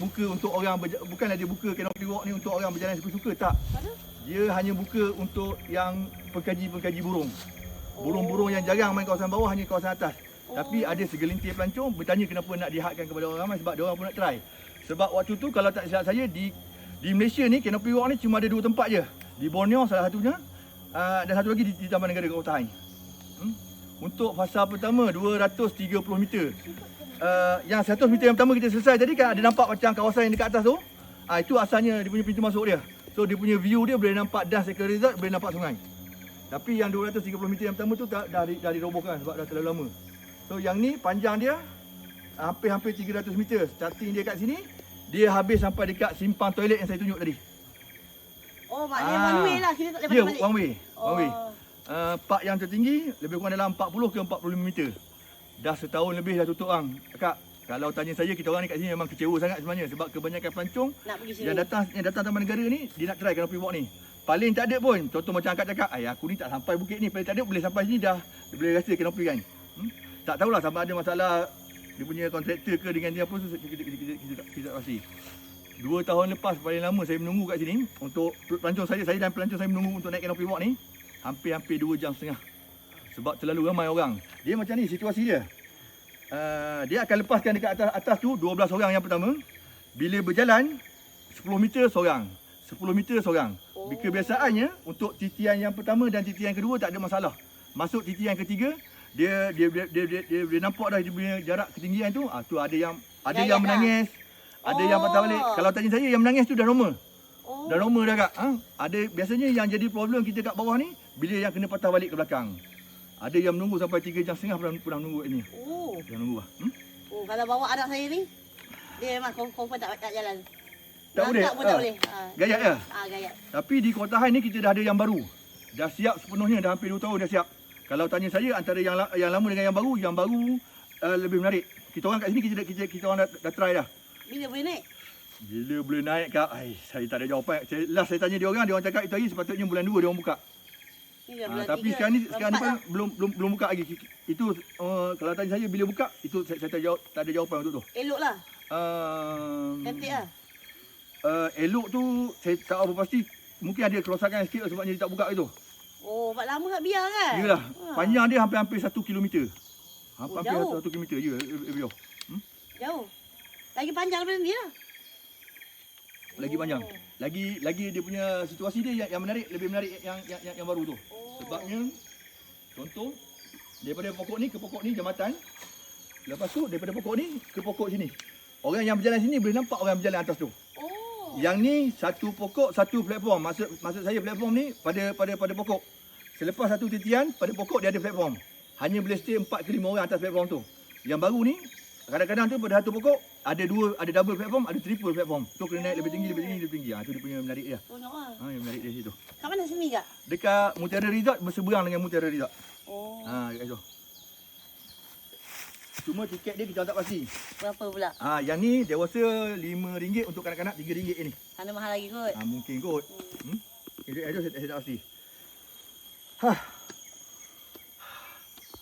buka untuk orang bukanlah dia buka canopy walk ni untuk orang berjalan suka-suka, tak. Dia hanya buka untuk yang pengkaji burung. Burung-burung yang jarang main kawasan bawah, hanya kawasan atas. Tapi ada segelintir pelancong bertanya kenapa nak dihadkan kepada orang ramai, sebab dia orang pun nak try. Sebab waktu tu kalau tak silap saya di Malaysia ni canopy walk ni cuma ada 2 tempat je. Di Borneo salah satunya, dan satu lagi di Taman Negara Kota Hain. Untuk fasa pertama 230 meter. Yang 100 meter yang pertama kita selesai tadi kan, ada nampak macam kawasan yang dekat atas tu. Itu asalnya dia punya pintu masuk dia. So dia punya view dia boleh nampak Dance Eco Resort, boleh nampak sungai. Tapi yang 230 meter yang pertama tu dah dirobohkan sebab dah terlalu lama. So yang ni panjang dia hampir 300 meter. Starting dia kat sini, dia habis sampai dekat simpang toilet yang saya tunjuk tadi. Oh, maknanya one way lah, kita tak boleh balik. One way. Park yang tertinggi lebih kurang dalam 40 ke 45 meter. Dah setahun lebih dah tutup bang. Kak, kalau tanya saya, kita orang ni kat sini memang kecewa sangat sebenarnya sebab kebanyakan pelancong yang datang Taman Negara ni, dia nak try canopy walk ni. Paling tak ada pun, contoh macam Akak cakap, aku ni tak sampai bukit ni, paling tak ada boleh sampai sini dah dia boleh rasa canopy kan. Tak tahulah sama ada masalah dia punya kontraktor ke dengan dia apa tu, kita tak pasti. 2 tahun lepas paling lama saya menunggu kat sini untuk pelancong saya dan pelancong saya menunggu untuk naik canopy walk ni hampir 2 jam setengah. Sebab terlalu ramai orang. Dia macam ni situasi dia. Dia akan lepaskan dekat atas tu 12 orang yang pertama. Bila berjalan 10 meter seorang, 10 meter seorang. Kebiasaannya untuk titian yang pertama dan titian yang kedua tak ada masalah. Masuk titian yang ketiga, dia nampak dah dia punya jarak ketinggian tu. Tu ada yang menangis, ada yang patah balik. Kalau tanya saya, yang menangis tu dah normal. Dah normal dah Kak. Ada biasanya yang jadi problem kita kat bawah ni bila yang kena patah balik ke belakang. Ada yang menunggu sampai 3 jam setengah pernah menunggu ini. Dah nunggu lah. Kalau bawa anak saya ni, dia memang confirm tak jalan. Tak boleh. Tak boleh. Gayat ya? Gayat. Tapi di Kota Hain ni kita dah ada yang baru. Dah siap sepenuhnya, dah hampir 2 tahun dah siap. Kalau tanya saya, antara yang lama dengan yang baru lebih menarik. Kita orang kat sini kita orang dah try dah. Bila boleh naik? Bila boleh naik Kak? Saya tak ada jawapan. Last saya tanya dia orang cakap itu hari sepatutnya bulan 2 dia orang buka. Tapi sekarang ni pun belum buka lagi. Itu kalau tanya saya bila buka, itu saya tak ada jawapan untuk tu. Eloklah. Cantik lah. Elok tu saya tak tahu pasti. Mungkin ada kerosakan sikit sebabnya dia tak buka itu. Pak lama kat biar kan? Yalah. Panjang dia hampir 1 kilometer. Hampir jauh. 1 kilometer je. Jauh. Lagi panjang daripada ni lah. Lagi panjang. Lagi dia punya situasi dia yang menarik, lebih menarik yang baru tu. Sebabnya contoh daripada pokok ni ke pokok ni jambatan. Lepas tu daripada pokok ni ke pokok sini. Orang yang berjalan sini boleh nampak orang berjalan atas tu. Yang ni satu pokok, satu platform. Maksud saya platform ni pada pokok. Selepas satu titian pada pokok dia ada platform. Hanya boleh stay 4 ke 5 orang atas platform tu. Yang baru ni kadang-kadang tu pada satu pokok ada double platform, ada triple platform. Tu kena naik lebih tinggi. Tu dia punya menarik dia. Yang menarik dia situ. Kat mana sini Kak? Dekat Mutiara Resort berseberang dengan Mutiara Resort. Dekat situ. Cuma tiket dia kita tak pasti. Berapa pula? Yang ni dia rasa RM5 untuk kanak-kanak, RM3 ni. Sana mahal lagi kot. Mungkin kot. Itu saya tak pasti.